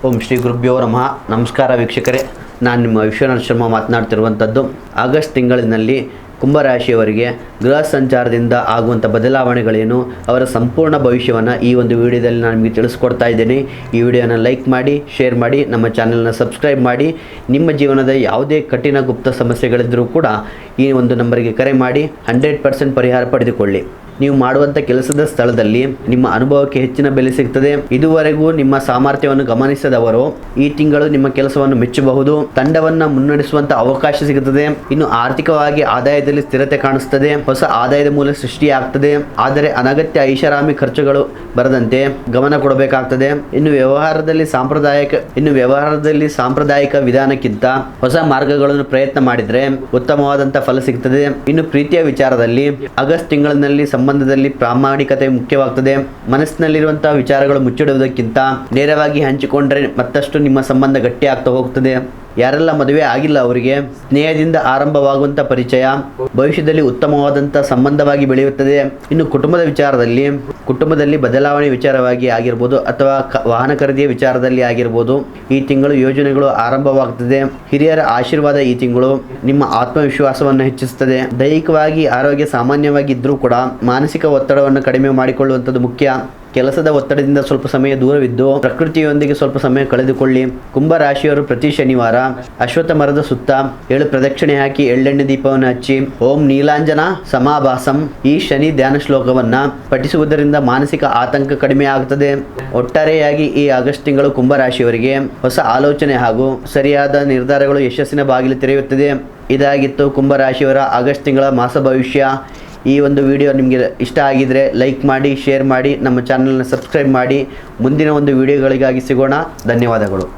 ಓಂ ಶ್ರೀ ಗುರುಭ್ಯೋ ನಮಃ. ನಮಸ್ಕಾರ ವೀಕ್ಷಕರೇ, ನಾನು ನಿಮ್ಮ ವಿಶ್ವನಾಥ್ ಶರ್ಮಾ ಮಾತನಾಡ್ತಿರುವಂಥದ್ದು. ಆಗಸ್ಟ್ ತಿಂಗಳಿನಲ್ಲಿ ಕುಂಭರಾಶಿಯವರಿಗೆ ಗೃಹ ಸಂಚಾರದಿಂದ ಆಗುವಂಥ ಬದಲಾವಣೆಗಳೇನು, ಅವರ ಸಂಪೂರ್ಣ ಭವಿಷ್ಯವನ್ನು ಈ ಒಂದು ವಿಡಿಯೋದಲ್ಲಿ ನಾನು ನಿಮಗೆ ತಿಳಿಸ್ಕೊಡ್ತಾ ಇದ್ದೇನೆ. ಈ ವಿಡಿಯೋನ ಲೈಕ್ ಮಾಡಿ, ಶೇರ್ ಮಾಡಿ, ನಮ್ಮ ಚಾನಲ್ನ ಸಬ್ಸ್ಕ್ರೈಬ್ ಮಾಡಿ. ನಿಮ್ಮ ಜೀವನದ ಯಾವುದೇ ಕಠಿಣ ಗುಪ್ತ ಸಮಸ್ಯೆಗಳಿದ್ದರೂ ಕೂಡ ಈ ಒಂದು ನಂಬರಿಗೆ ಕರೆ ಮಾಡಿ 100% ಪರಿಹಾರ ಪಡೆದುಕೊಳ್ಳಿ. ನೀವು ಮಾಡುವಂಥ ಕೆಲಸದ ಸ್ಥಳದಲ್ಲಿ ನಿಮ್ಮ ಅನುಭವಕ್ಕೆ ಹೆಚ್ಚಿನ ಬೆಲೆ ಸಿಗ್ತದೆ. ಇದುವರೆಗೂ ನಿಮ್ಮ ಸಾಮರ್ಥ್ಯವನ್ನು ಗಮನಿಸದವರು ಈ ತಿಂಗಳು ನಿಮ್ಮ ಕೆಲಸವನ್ನು ಮೆಚ್ಚಬಹುದು. ತಂಡವನ್ನು ಮುನ್ನಡೆಸುವಂತ ಅವಕಾಶ ಸಿಗುತ್ತದೆ. ಇನ್ನು ಆರ್ಥಿಕವಾಗಿ ಆದಾಯದಲ್ಲಿ ಸ್ಥಿರತೆ ಕಾಣಿಸ್ತದೆ. ಹೊಸ ಆದಾಯದ ಮೂಲ ಸೃಷ್ಟಿಯಾಗ್ತದೆ. ಆದರೆ ಅನಗತ್ಯ ಐಷಾರಾಮಿ ಖರ್ಚುಗಳು ಬರದಂತೆ ಗಮನ ಕೊಡಬೇಕಾಗ್ತದೆ. ಇನ್ನು ವ್ಯವಹಾರದಲ್ಲಿ ಸಾಂಪ್ರದಾಯಿಕ ವಿಧಾನಕ್ಕಿಂತ ಹೊಸ ಮಾರ್ಗಗಳನ್ನು ಪ್ರಯತ್ನ ಮಾಡಿದ್ರೆ ಉತ್ತಮವಾದಂತಹ ಫಲ ಸಿಗ್ತದೆ. ಇನ್ನು ಪ್ರೀತಿಯ ವಿಚಾರದಲ್ಲಿ ಆಗಸ್ಟ್ ತಿಂಗಳಿನಲ್ಲಿ ಸಂಬಂಧದಲ್ಲಿ ಪ್ರಾಮಾಣಿಕತೆ ಮುಖ್ಯವಾಗ್ತದೆ. ಮನಸ್ಸಿನಲ್ಲಿರುವಂತಹ ವಿಚಾರಗಳು ಮುಚ್ಚಿಡುವುದಕ್ಕಿಂತ ನೇರವಾಗಿ ಹಂಚಿಕೊಂಡ್ರೆ ಮತ್ತಷ್ಟು ನಿಮ್ಮ ಸಂಬಂಧ ಗಟ್ಟಿ ಆಗ್ತಾ ಹೋಗ್ತದೆ. ಯಾರೆಲ್ಲ ಮದುವೆ ಆಗಿಲ್ಲ ಅವರಿಗೆ ಸ್ನೇಹದಿಂದ ಆರಂಭವಾಗುವಂಥ ಪರಿಚಯ ಭವಿಷ್ಯದಲ್ಲಿ ಉತ್ತಮವಾದಂಥ ಸಂಬಂಧವಾಗಿ ಬೆಳೆಯುತ್ತದೆ. ಇನ್ನು ಕುಟುಂಬದಲ್ಲಿ ಬದಲಾವಣೆ ವಿಚಾರವಾಗಿ ಆಗಿರ್ಬೋದು ಅಥವಾ ವಾಹನ ಖರೀದಿಯ ವಿಚಾರದಲ್ಲಿ ಆಗಿರ್ಬೋದು ಈ ತಿಂಗಳು ಯೋಜನೆಗಳು ಆರಂಭವಾಗ್ತದೆ. ಹಿರಿಯರ ಆಶೀರ್ವಾದ ಈ ತಿಂಗಳು ನಿಮ್ಮ ಆತ್ಮವಿಶ್ವಾಸವನ್ನು ಹೆಚ್ಚಿಸುತ್ತದೆ. ದೈಹಿಕವಾಗಿ ಆರೋಗ್ಯ ಸಾಮಾನ್ಯವಾಗಿದ್ದರೂ ಕೂಡ ಮಾನಸಿಕ ಒತ್ತಡವನ್ನು ಕಡಿಮೆ ಮಾಡಿಕೊಳ್ಳುವಂಥದ್ದು ಮುಖ್ಯ. ಕೆಲಸದ ಒತ್ತಡದಿಂದ ಸ್ವಲ್ಪ ಸಮಯ ದೂರವಿದ್ದು ಪ್ರಕೃತಿಯೊಂದಿಗೆ ಸ್ವಲ್ಪ ಸಮಯ ಕಳೆದುಕೊಳ್ಳಿ. ಕುಂಭ ರಾಶಿಯವರು ಪ್ರತಿ ಶನಿವಾರ ಅಶ್ವತ್ಥ ಮರದ ಸುತ್ತ 7 ಪ್ರದಕ್ಷಿಣೆ ಹಾಕಿ ಎಳ್ಳೆಣ್ಣೆ ದೀಪವನ್ನು ಹಚ್ಚಿ ಓಂ ನೀಲಾಂಜನ ಸಮಾಭಾಸಂ ಈ ಶನಿ ಧ್ಯಾನ ಶ್ಲೋಕವನ್ನ ಪಠಿಸುವುದರಿಂದ ಮಾನಸಿಕ ಆತಂಕ ಕಡಿಮೆ ಆಗುತ್ತದೆ. ಒಟ್ಟಾರೆಯಾಗಿ ಈ ಆಗಸ್ಟ್ ತಿಂಗಳು ಕುಂಭ ರಾಶಿಯವರಿಗೆ ಹೊಸ ಆಲೋಚನೆ ಹಾಗೂ ಸರಿಯಾದ ನಿರ್ಧಾರಗಳು ಯಶಸ್ಸಿನ ಬಾಗಿಲು ತೆರೆಯುತ್ತದೆ. ಇದಾಗಿತ್ತು ಕುಂಭ ರಾಶಿಯವರ ಆಗಸ್ಟ್ ತಿಂಗಳ ಮಾಸ ಭವಿಷ್ಯ. ಈ ಒಂದು ವಿಡಿಯೋ ನಿಮಗೆ ಇಷ್ಟ ಆಗಿದ್ರೆ ಲೈಕ್ ಮಾಡಿ, ಶೇರ್ ಮಾಡಿ, ನಮ್ಮ ಚಾನಲ್ನ ಸಬ್ಸ್ಕ್ರೈಬ್ ಮಾಡಿ. ಮುಂದಿನ ಒಂದು ವಿಡಿಯೋಗಳಿಗಾಗಿ ಸಿಗೋಣ. ಧನ್ಯವಾದಗಳು.